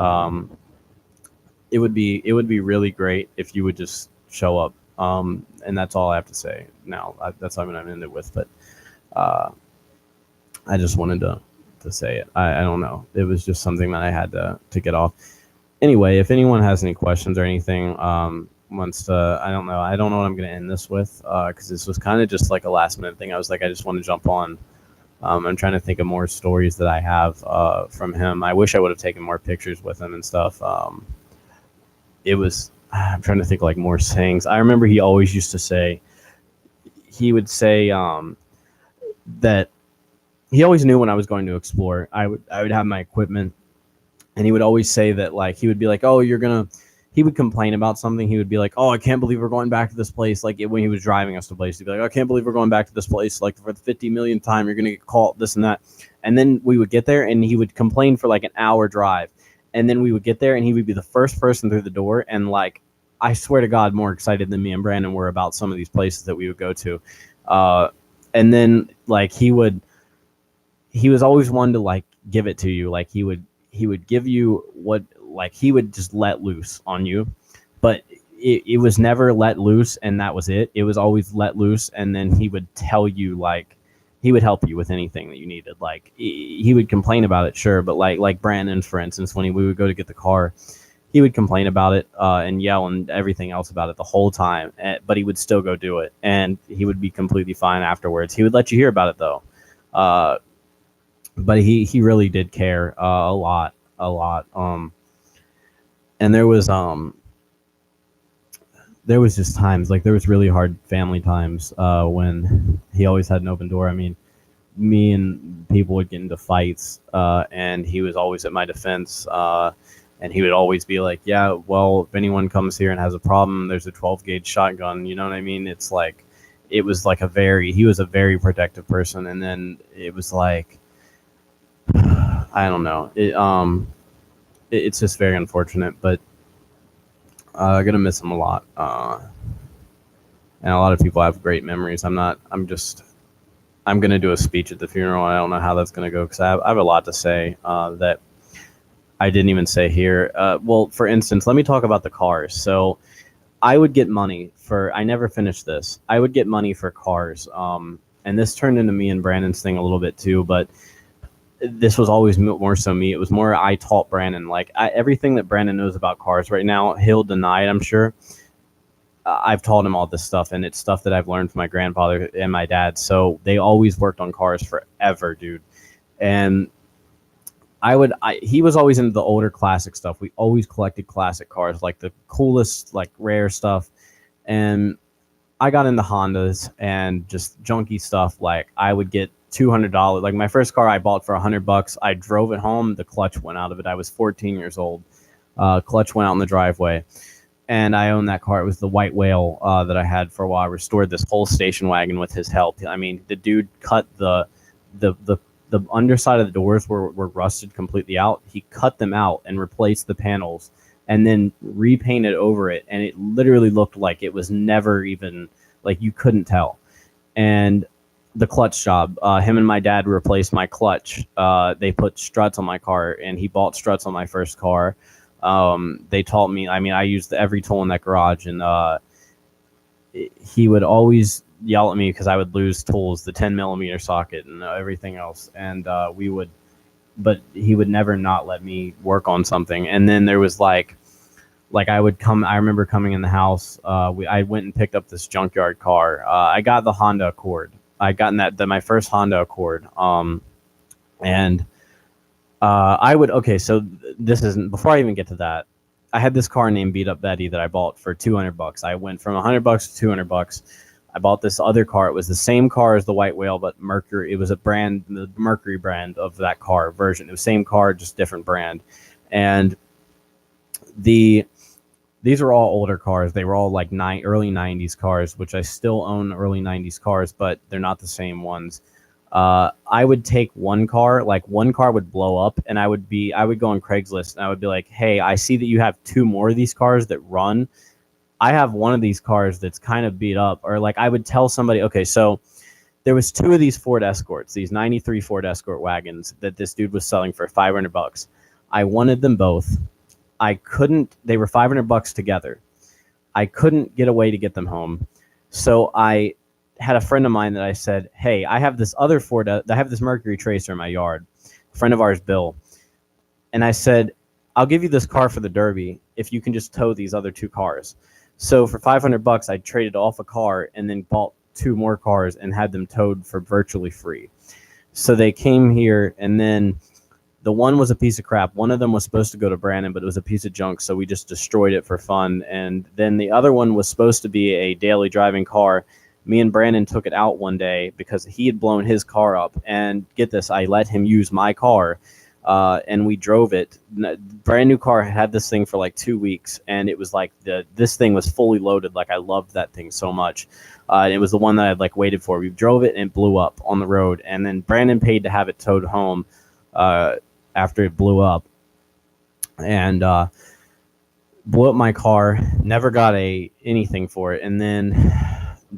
it would be really great if you would just show up. And that's all I have to say now. That's what I'm going to end it with. But I just wanted to say it. I don't know. It was just something that I had to get off. Anyway, if anyone has any questions or anything, wants to, I don't know what I'm going to end this with, because this was kind of just like a last minute thing. I was like, I just want to jump on. I'm trying to think of more stories that I have from him. I wish I would have taken more pictures with him and stuff. I'm trying to think like more sayings. I remember he always used to say, he would say that he always knew when I was going to explore. I would have my equipment, and he would always say that, like, he would be like, oh, he would complain about something. He would be like, oh, I can't believe we're going back to this place. Like when he was driving us to a place, he'd be like, I can't believe we're going back to this place. Like for the 50 millionth time, you're going to get caught, this and that. And then we would get there and he would complain for like an hour drive. And then we would get there and he would be the first person through the door. And like, I swear to God, more excited than me and Brandon were about some of these places that we would go to. And then like, he was always one to like give it to you. Like he would give you what, like he would just let loose on you, but it was never let loose and that was it. It was always let loose, and then he would tell you, like, he would help you with anything that you needed. Like he would complain about it, sure, but like Brandon, for instance, when we would go to get the car, he would complain about it and yell and everything else about it the whole time, but he would still go do it, and he would be completely fine afterwards. He would let you hear about it though, but he really did care a lot. And there was just times, like there was really hard family times when he always had an open door. I mean, me and people would get into fights, and he was always at my defense. And he would always be like, yeah, well, if anyone comes here and has a problem, there's a 12 gauge shotgun. You know what I mean? It's like, he was a very protective person. And then it was like, I don't know. It's just very unfortunate, but I'm going to miss him a lot. And a lot of people have great memories. I'm going to do a speech at the funeral. I don't know how that's going to go, because I have a lot to say that I didn't even say here. Well, for instance, let me talk about the cars. So I would get money for. I never finished this. I would get money for cars. And this turned into me and Brandon's thing a little bit too. But this was always more so me. It was more I taught Brandon. Like everything that Brandon knows about cars right now, he'll deny it, I'm sure. I've taught him all this stuff, and it's stuff that I've learned from my grandfather and my dad. So they always worked on cars forever, dude. And he was always into the older classic stuff. We always collected classic cars, like the coolest, like rare stuff. And I got into Hondas and just junky stuff. Like I would get $200. Like my first car I bought for $100. I drove it home. The clutch went out of it. I was 14 years old. Clutch went out in the driveway, and I owned that car. It was the white whale that I had for a while. I restored this whole station wagon with his help. I mean, the dude cut the underside of the doors were rusted completely out. He cut them out and replaced the panels and then repainted over it. And it literally looked like it was never even, like you couldn't tell. And the clutch job, him and my dad replaced my clutch. They put struts on my car, and he bought struts on my first car. They taught me, I mean, I used every tool in that garage, and he would always yell at me because I would lose tools, the 10 millimeter socket and everything else. And but he would never not let me work on something. And then there was like I remember coming in the house, I went and picked up this junkyard car. I got the Honda Accord. I gotten my first Honda Accord. And so this isn't, before I even get to that, I had this car named Beat Up Betty that I bought for $200. I went from $100 to $200. I bought this other car. It was the same car as the White Whale, but Mercury. It was the Mercury brand of that car version. It was same car, just different brand. And these are all older cars. They were all like early 90s cars, which I still own early 90s cars, but they're not the same ones. I would take one car would blow up, and I would go on Craigslist and I would be like, hey, I see that you have two more of these cars that run. I have one of these cars that's kind of beat up. Or like I would tell somebody, okay, so there was two of these Ford Escorts, these 93 Ford Escort wagons that this dude was selling for $500. I wanted them both. They were $500 together. I couldn't get a way to get them home. So I had a friend of mine that I said, hey, I have this other I have this Mercury Tracer in my yard, a friend of ours, Bill. And I said, I'll give you this car for the Derby if you can just tow these other two cars. So for $500, I traded off a car and then bought two more cars and had them towed for virtually free. So they came here, and then the one was a piece of crap. One of them was supposed to go to Brandon, but it was a piece of junk, so we just destroyed it for fun. And then the other one was supposed to be a daily driving car. Me and Brandon took it out one day because he had blown his car up. And get this, I let him use my car, and we drove it. Brand new car. Had this thing for like 2 weeks, and it was like this thing was fully loaded. Like I loved that thing so much. It was the one that I'd like waited for. We drove it and it blew up on the road, and then Brandon paid to have it towed home after it blew up, and blew up my car. Never got anything for it, and then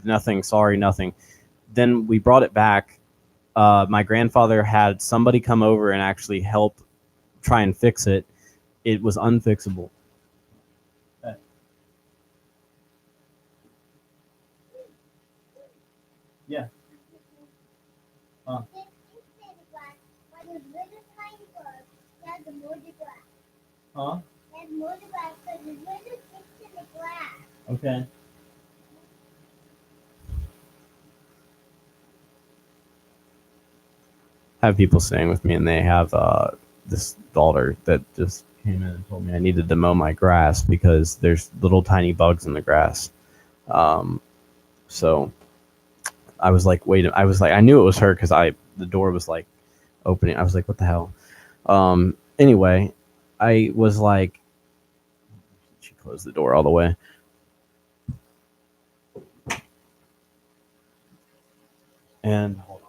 nothing. Then we brought it back. My grandfather had somebody come over and actually help try and fix it. It was unfixable. Yeah. Huh? Okay. I have people staying with me, and they have this daughter that just came in and told me I needed to mow my grass because there's little tiny bugs in the grass. So I was like, wait, I knew it was her because the door was like opening. I was like, what the hell? Anyway, I was like, she closed the door all the way. And hold on.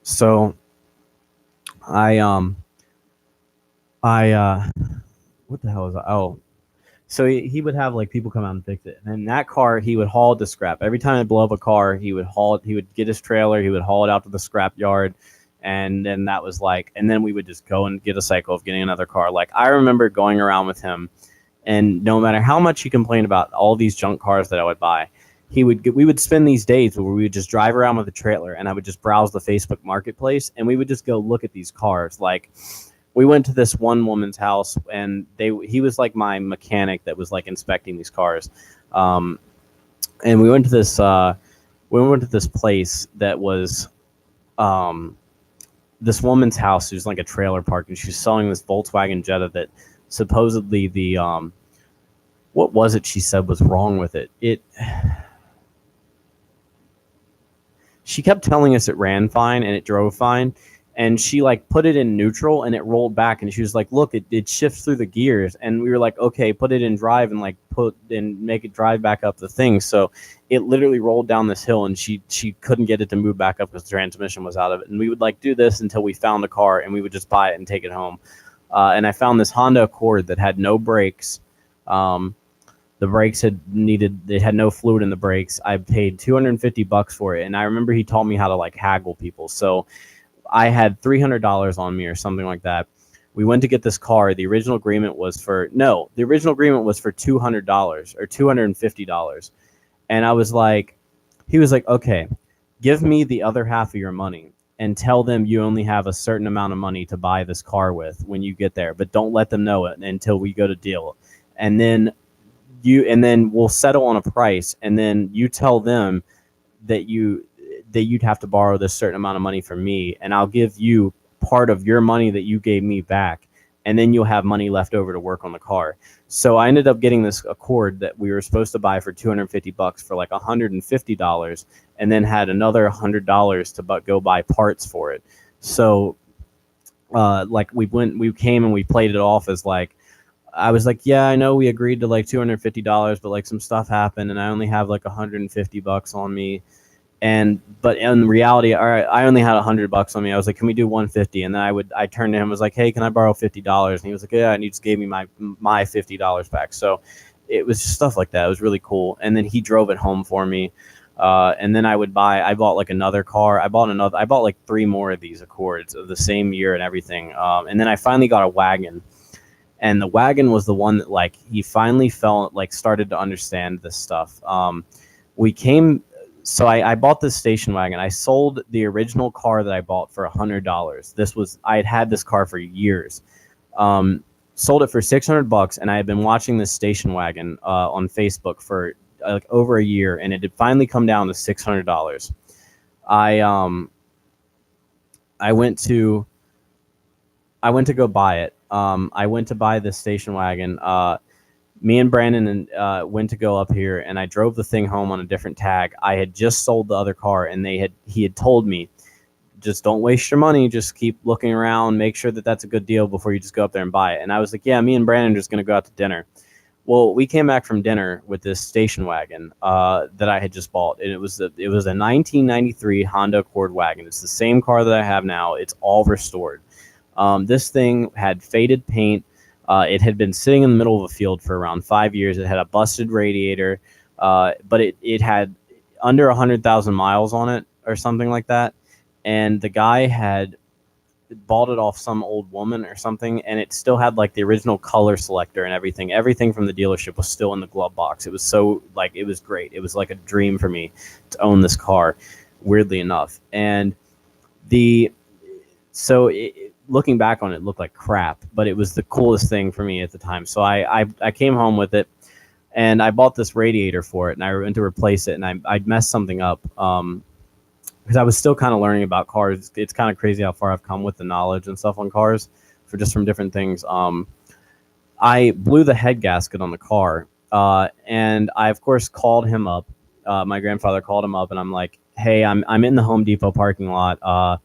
So I what the hell is that? Oh, So he would have like people come out and fix it. And in that car, he would haul it to scrap. Every time I blow up a car, he would haul it. He would get his trailer. He would haul it out to the scrap yard. And then that was like, and then we would just go and get a cycle of getting another car. Like I remember going around with him, and no matter how much he complained about all these junk cars that I would buy, we would spend these days where we would just drive around with a trailer, and I would just browse the Facebook Marketplace, and we would just go look at these cars. Like we went to this one woman's house, and he was like my mechanic that was like inspecting these cars, and we went to this place that was this woman's house. It was like a trailer park, and she was selling this Volkswagen Jetta that supposedly the what was it she said was wrong with it? She kept telling us it ran fine and it drove fine, and she like put it in neutral and it rolled back, and she was like, look, it shifts through the gears. And we were like, okay, put it in drive and like make it drive back up the thing. So it literally rolled down this hill, and she couldn't get it to move back up because the transmission was out of it. And we would like do this until we found a car, and we would just buy it and take it home. And I found this Honda Accord that had no brakes. The brakes had no fluid in the brakes. I paid $250 for it, and I remember he taught me how to like haggle people. So I had $300 on me or something like that. We went to get this car. The original agreement was for $200 or $250, and he was like, okay, give me the other half of your money and tell them you only have a certain amount of money to buy this car with when you get there, but don't let them know it until we go to deal. And then we'll settle on a price, and then you tell them that you'd have to borrow this certain amount of money from me, and I'll give you part of your money that you gave me back, and then you'll have money left over to work on the car. So I ended up getting this Accord that we were supposed to buy for $250 for like $150, and then had another $100 to go buy parts for it. So like we came and we played it off as like, I was like, yeah, I know we agreed to like $250, but like some stuff happened and I only have like $150 on me. But in reality, all right, I only had $100 on me. I was like, can we do $150? And then I turned to him, was like, hey, can I borrow $50? And he was like, yeah, and he just gave me my $50 back. So it was just stuff like that. It was really cool. And then he drove it home for me. And then I bought like another car. I bought like 3 more of these Accords of the same year and everything. And then I finally got a wagon. And the wagon was the one that like he finally started to understand this stuff. So I bought this station wagon. I sold the original car that I bought for $100. I had this car for years. Sold it for $600, and I had been watching this station wagon on Facebook for like over a year, and it had finally come down to $600. I went to go buy it. I went to buy this station wagon. Me and Brandon went to go up here, and I drove the thing home on a different tag. I had just sold the other car, and he had told me, just don't waste your money. Just keep looking around, make sure that that's a good deal before you just go up there and buy it. And I was like, yeah, me and Brandon are just going to go out to dinner. Well, we came back from dinner with this station wagon that I had just bought, and it was a 1993 Honda Accord wagon. It's the same car that I have now. It's all restored. This thing had faded paint. It had been sitting in the middle of a field for around 5 years. It had a busted radiator, but it had under 100,000 miles on it or something like that. And the guy had bought it off some old woman or something, and it still had like the original color selector and everything. Everything from the dealership was still in the glove box. It was so like, it was great. It was like a dream for me to own this car, weirdly enough. And looking back on it, looked like crap, but it was the coolest thing for me at the time. So I came home with it, and I bought this radiator for it, and I went to replace it, and I messed something up because I was still kind of learning about cars. It's kind of crazy how far I've come with the knowledge and stuff on cars from different things. I blew the head gasket on the car, and I of course called him up. My grandfather called him up, and I'm like, hey, I'm in the Home Depot parking lot.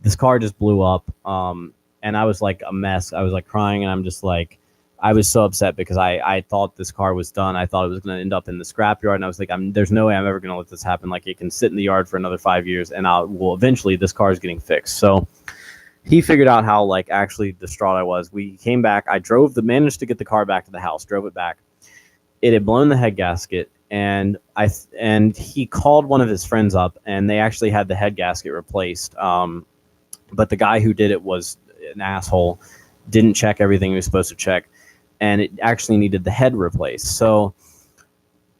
This car just blew up, and I was like a mess. I was like crying, and I'm just like, I was so upset because I thought this car was done. I thought it was going to end up in the scrapyard, and I was like, there's no way I'm ever going to let this happen. Like, it can sit in the yard for another 5 years, and eventually this car is getting fixed. So he figured out how like actually distraught I was. We came back. I managed to get the car back to the house. Drove it back. It had blown the head gasket, and he called one of his friends up, and they actually had the head gasket replaced. But the guy who did it was an asshole. Didn't check everything he was supposed to check, and it actually needed the head replaced. So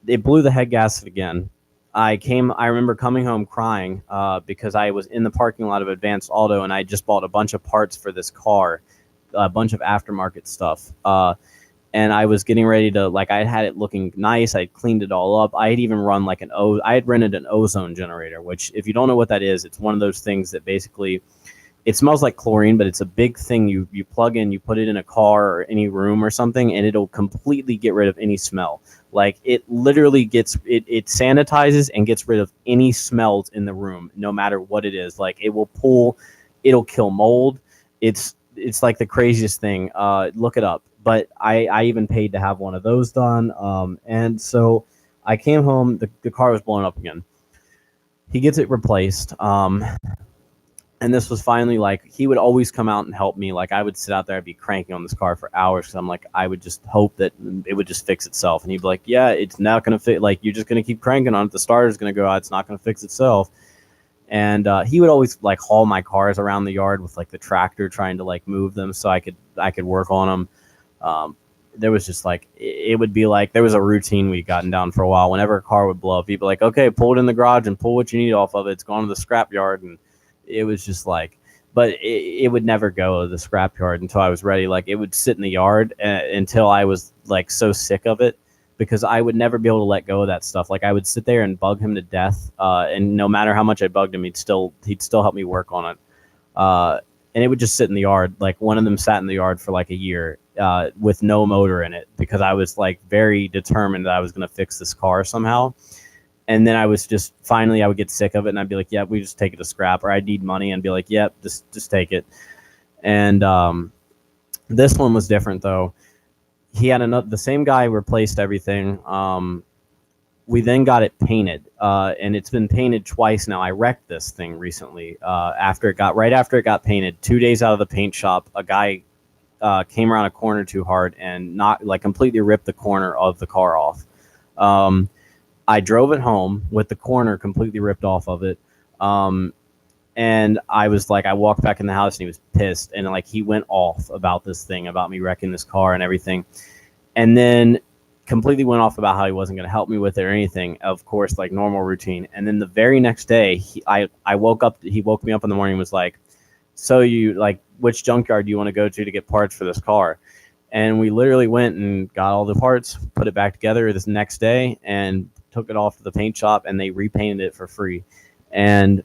it blew the head gasket again. I remember coming home crying because I was in the parking lot of Advanced Auto, and I just bought a bunch of parts for this car, a bunch of aftermarket stuff. And I was getting ready to, like, I had it looking nice. I'd cleaned it all up. I had even run like I had rented an ozone generator, which, if you don't know what that is, it's one of those things that basically, it smells like chlorine, but it's a big thing you plug in, you put it in a car or any room or something, and it'll completely get rid of any smell. Like, it literally it sanitizes and gets rid of any smells in the room, no matter what it is. Like, it'll kill mold. It's like the craziest thing. Look it up. But I even paid to have one of those done. And so I came home, the car was blowing up again. He gets it replaced. And this was finally, like, he would always come out and help me. Like, I would sit out there, I'd be cranking on this car for hours, because I'm like, I would just hope that it would just fix itself. And he'd be like, yeah, it's not going to fit. Like, you're just going to keep cranking on it. The starter's going to go out. It's not going to fix itself. And he would always, like, haul my cars around the yard with, like, the tractor, trying to, like, move them so I could work on them. There was just, like, it would be like, there was a routine we'd gotten down for a while. Whenever a car would blow up, he'd be like, okay, pull it in the garage and pull what you need off of it. It's going to the scrap yard. And it was just like, but it would never go to the scrapyard until I was ready. Like, it would sit in the yard until I was, like, so sick of it, because I would never be able to let go of that stuff. Like, I would sit there and bug him to death, and no matter how much I bugged him, he'd still help me work on it. And it would just sit in the yard. Like, one of them sat in the yard for like a year with no motor in it, because I was, like, very determined that I was going to fix this car somehow. And then I was just, finally, I would get sick of it, and I'd be like, yeah, we just take it to scrap. Or I'd need money and be like, yep, just take it. And this one was different, though. He had the same guy replaced everything. We then got it painted, and it's been painted twice now. I wrecked this thing recently right after it got painted. 2 days out of the paint shop, a guy came around a corner too hard and completely ripped the corner of the car off. I drove it home with the corner completely ripped off of it. And I was like, I walked back in the house, and he was pissed. And, like, he went off about this thing, about me wrecking this car and everything. And then completely went off about how he wasn't going to help me with it or anything. Of course, like, normal routine. And then the very next day, I woke up, he woke me up in the morning and was like, so which junkyard do you want to go to get parts for this car? And we literally went and got all the parts, put it back together this next day, and took it off to the paint shop, and they repainted it for free. And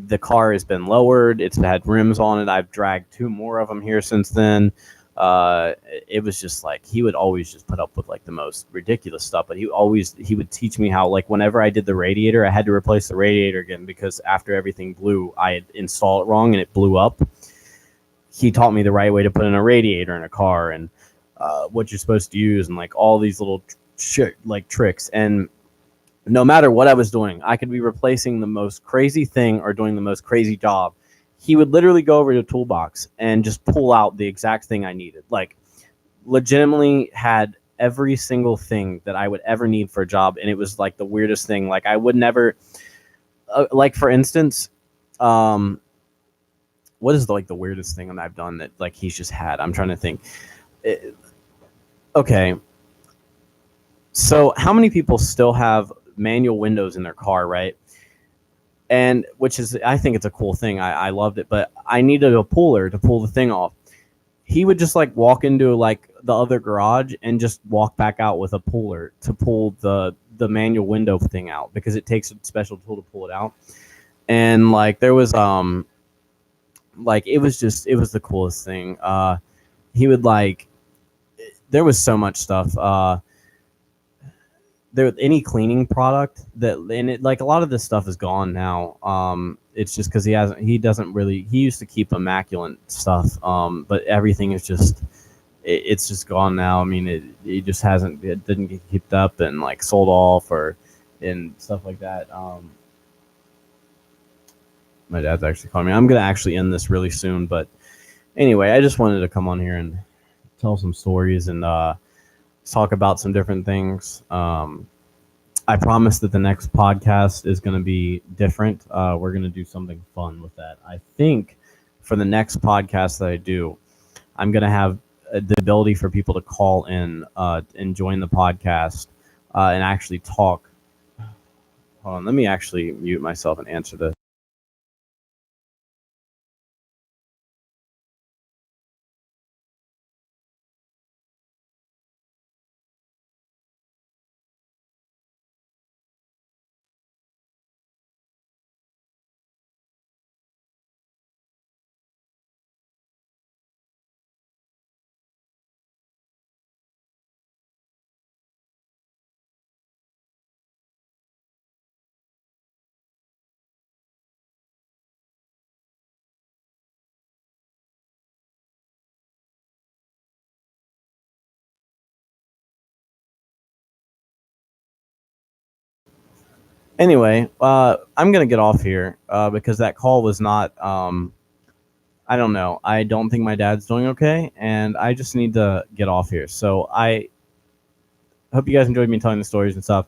the car has been lowered. It's had rims on it. I've dragged 2 more of them here since then. It was just like, he would always just put up with, like, the most ridiculous stuff, but he would teach me how, like, whenever I did the radiator, I had to replace the radiator again, because after everything blew, I had installed it wrong and it blew up. He taught me the right way to put in a radiator in a car, and what you're supposed to use, and, like, all these little tricks. And no matter what I was doing, I could be replacing the most crazy thing or doing the most crazy job. He would literally go over to the toolbox and just pull out the exact thing I needed. Like, legitimately had every single thing that I would ever need for a job. And it was, like, the weirdest thing. Like, I would never, like, for instance, what is the weirdest thing that I've done that, like, he's just had? I'm trying to think. Okay. So how many people still have manual windows in their car, right? And which is, I think it's a cool thing. I loved it, but I needed a puller to pull the thing off. He would just, like, walk into, like, the other garage and just walk back out with a puller to pull the manual window thing out, because it takes a special tool to pull it out. And, like, there was like, it was the coolest thing. He would, like, there was so much stuff. There any cleaning product like, a lot of this stuff is gone now. It's just because he used to keep immaculate stuff. But everything is just, it's just gone now. I mean, it just it didn't get kept up and, like, sold off and stuff like that. My dad's actually calling me. I'm going to actually end this really soon, but Anyway, I just wanted to come on here and tell some stories and talk about some different things. I promise that the next podcast is going to be different. We're going to do something fun with that. I think for the next podcast that I do, I'm going to have the ability for people to call in and join the podcast and actually talk. Hold on, let me actually mute myself and answer this. Anyway, I'm going to get off here because that call was not. I don't know. I don't think my dad's doing okay, and I just need to get off here. So I hope you guys enjoyed me telling the stories and stuff.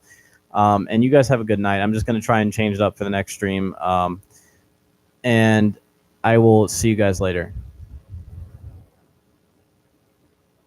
And you guys have a good night. I'm just going to try and change it up for the next stream. And I will see you guys later.